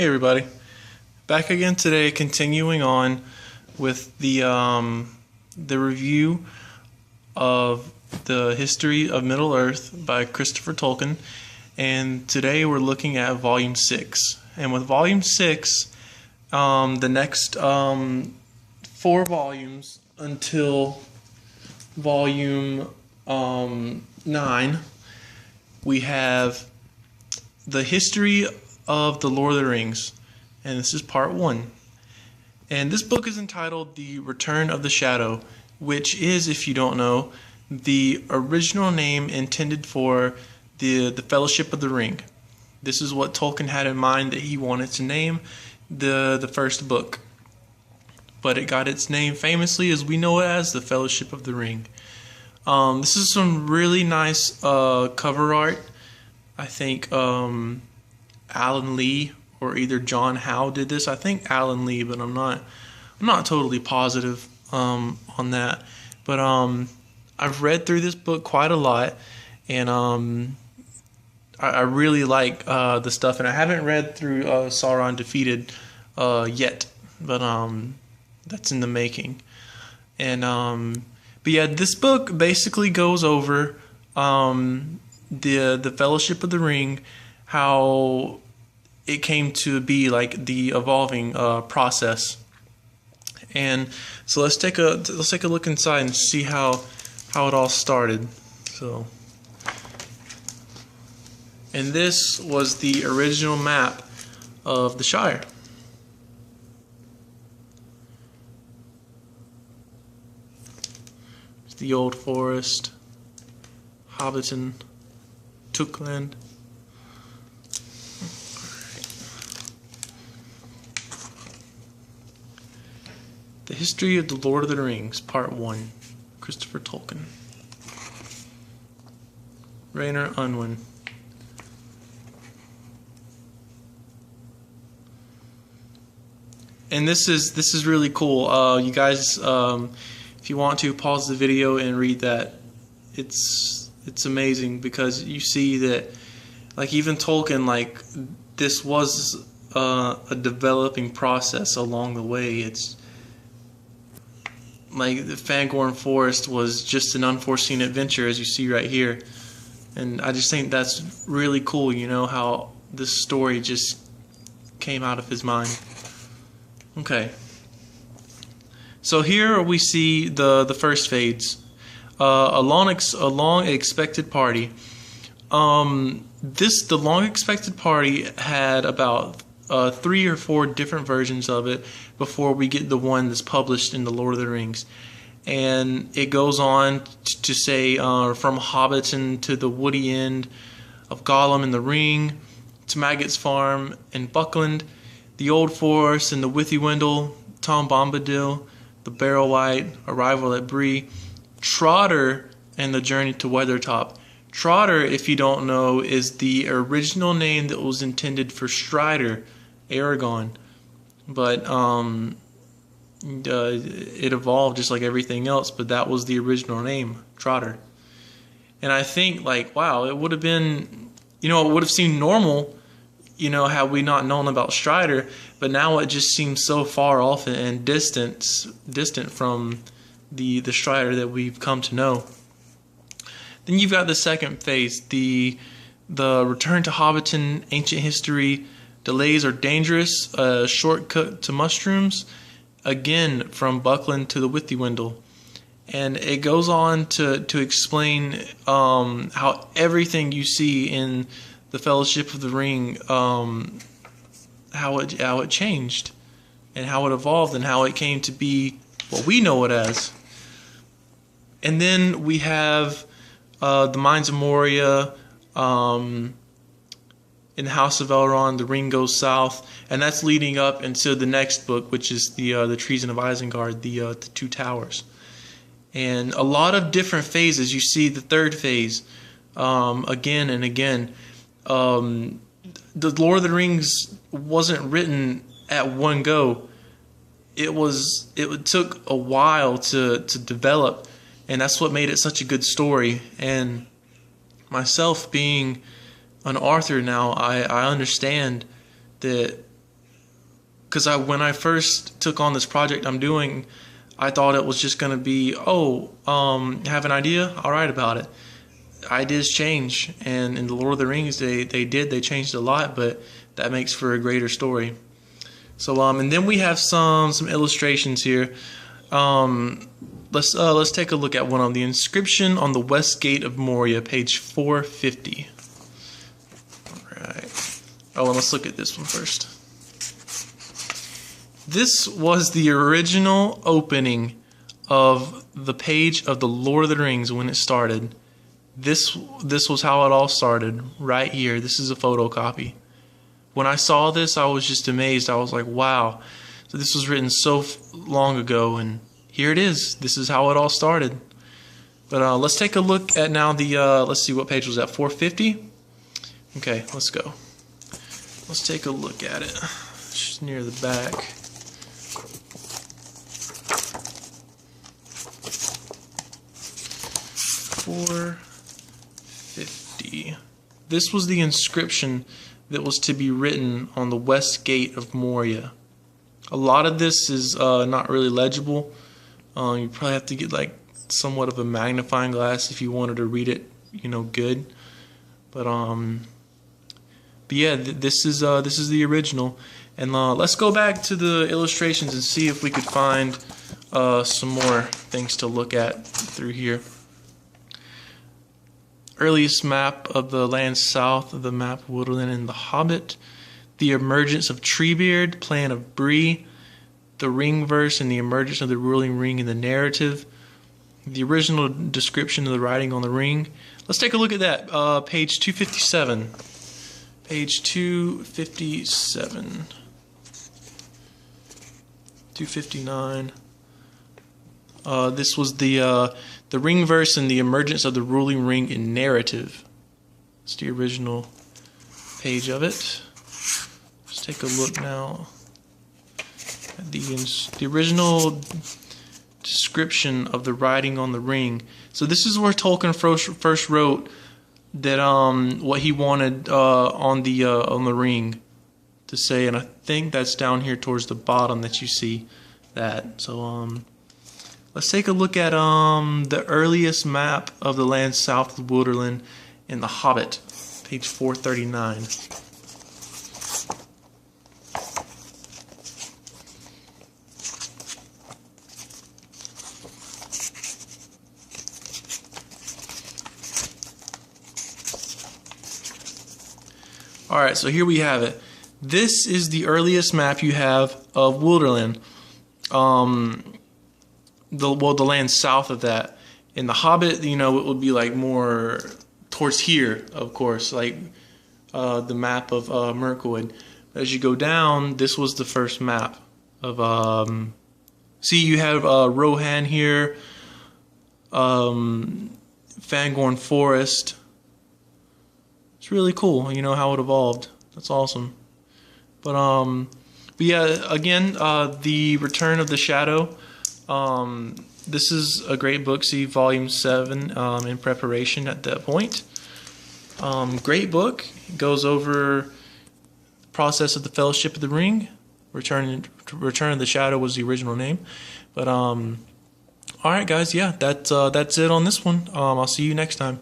Hey everybody, back again today, continuing on with the review of the history of Middle Earth by Christopher Tolkien, and today we're looking at Volume 6. And with Volume 6, the next 4 volumes until Volume 9, we have the history of the Lord of the Rings, and this is part 1. And this book is entitled The Return of the Shadow, which is, if you don't know, the original name intended for the Fellowship of the Ring. This is what Tolkien had in mind that he wanted to name the first book. But it got its name famously as we know it as the Fellowship of the Ring. This is some really nice cover art. I think Alan Lee or either John Howe did this. I think Alan Lee, but I'm not totally positive on that. But I've read through this book quite a lot, and I really like the stuff. And I haven't read through Sauron Defeated yet, but that's in the making. And but yeah, this book basically goes over the Fellowship of the Ring, how it came to be, like the evolving process. And so let's take a look inside and see how it all started. So, and this was the original map of the Shire. It's the Old Forest, Hobbiton, Tookland. The History of the Lord of the Rings, Part 1, Christopher Tolkien. Rayner Unwin. And this is really cool. You guys, if you want to, pause the video and read that. It's amazing because you see that, like, even Tolkien, like, this was a developing process along the way. It's like the Fangorn Forest was just an unforeseen adventure, as you see right here. And I just think that's really cool, you know, how this story just came out of his mind. Okay. So here we see the first phase. A long expected party. The long expected party had about 3 or 4 different versions of it before we get the one that's published in the Lord of the Rings. And it goes on to say from Hobbiton to the woody end of Gollum and the Ring, to Maggot's Farm and Buckland, the Old Forest and the Withywindle, Tom Bombadil, the Barrow-wight, Arrival at Bree, Trotter, and the Journey to Weathertop. Trotter, if you don't know, is the original name that was intended for Strider, Aragorn, but it evolved just like everything else, but that was the original name, Trotter. And I think, like, wow, it would have been, you know, it would have seemed normal, you know, had we not known about Strider, but now it just seems so far off and distant from the Strider that we've come to know. Then you've got the second phase, the return to Hobbiton, ancient history, delays are dangerous, shortcut to mushrooms, again from Buckland to the Withywindle. And it goes on to explain how everything you see in the Fellowship of the Ring, how it changed and how it evolved and how it came to be what we know it as. And then we have the Mines of Moria, in the House of Elrond, the Ring Goes South, and that's leading up into the next book, which is the Treason of Isengard, the Two Towers. And a lot of different phases. You see the third phase again and again. The Lord of the Rings wasn't written at one go. It took a while to develop, and that's what made it such a good story. And myself being an author now, I understand that because when I first took on this project I'm doing, I thought it was just going to be, have an idea, I'll write about it. Ideas change, and in the Lord of the Rings they changed a lot, but that makes for a greater story. So and then we have some illustrations here. Let's take a look at one of the inscription on the west gate of Moria, page 450. All right. Oh, and let's look at this one first. This was the original opening of the page of the Lord of the Rings when it started. This was how it all started, right here. This is a photocopy. When I saw this, I was just amazed. I was like, wow. So this was written so long ago, and here it is. This is how it all started. But let's take a look at now the, let's see, what page was that, 450? Okay, let's go. Let's take a look at it. Just near the back. 450. This was the inscription that was to be written on the west gate of Moria. A lot of this is not really legible. You probably have to get like somewhat of a magnifying glass if you wanted to read it, good. But yeah, this is the original. And let's go back to the illustrations and see if we could find some more things to look at through here. Earliest map of the land south of the map of Woodland and the Hobbit. The emergence of Treebeard, plan of Bree. The ring verse and the emergence of the ruling ring in the narrative. The original description of the writing on the ring. Let's take a look at that. Page 257. Page 257. 259. This was the ring verse and the emergence of the ruling ring in narrative. It's the original page of it. Let's take a look now at the original description of the writing on the ring. So this is where Tolkien first wrote that what he wanted on the ring to say, and I think that's down here towards the bottom that you see that. So let's take a look at the earliest map of the land south of Woodland in The Hobbit, page 439. Alright, so here we have it. This is the earliest map you have of Woodland. The land south of that. In The Hobbit, it would be like more towards here, of course, like the map of Mirkwood. As you go down, this was the first map of. See, you have Rohan here, Fangorn Forest. It's really cool, how it evolved. That's awesome. But yeah, again, the Return of the Shadow. This is a great book. See volume 7 in preparation at that point. Great book. It goes over the process of the Fellowship of the Ring. Return of the Shadow was the original name. But all right, guys. Yeah, that's it on this one. I'll see you next time.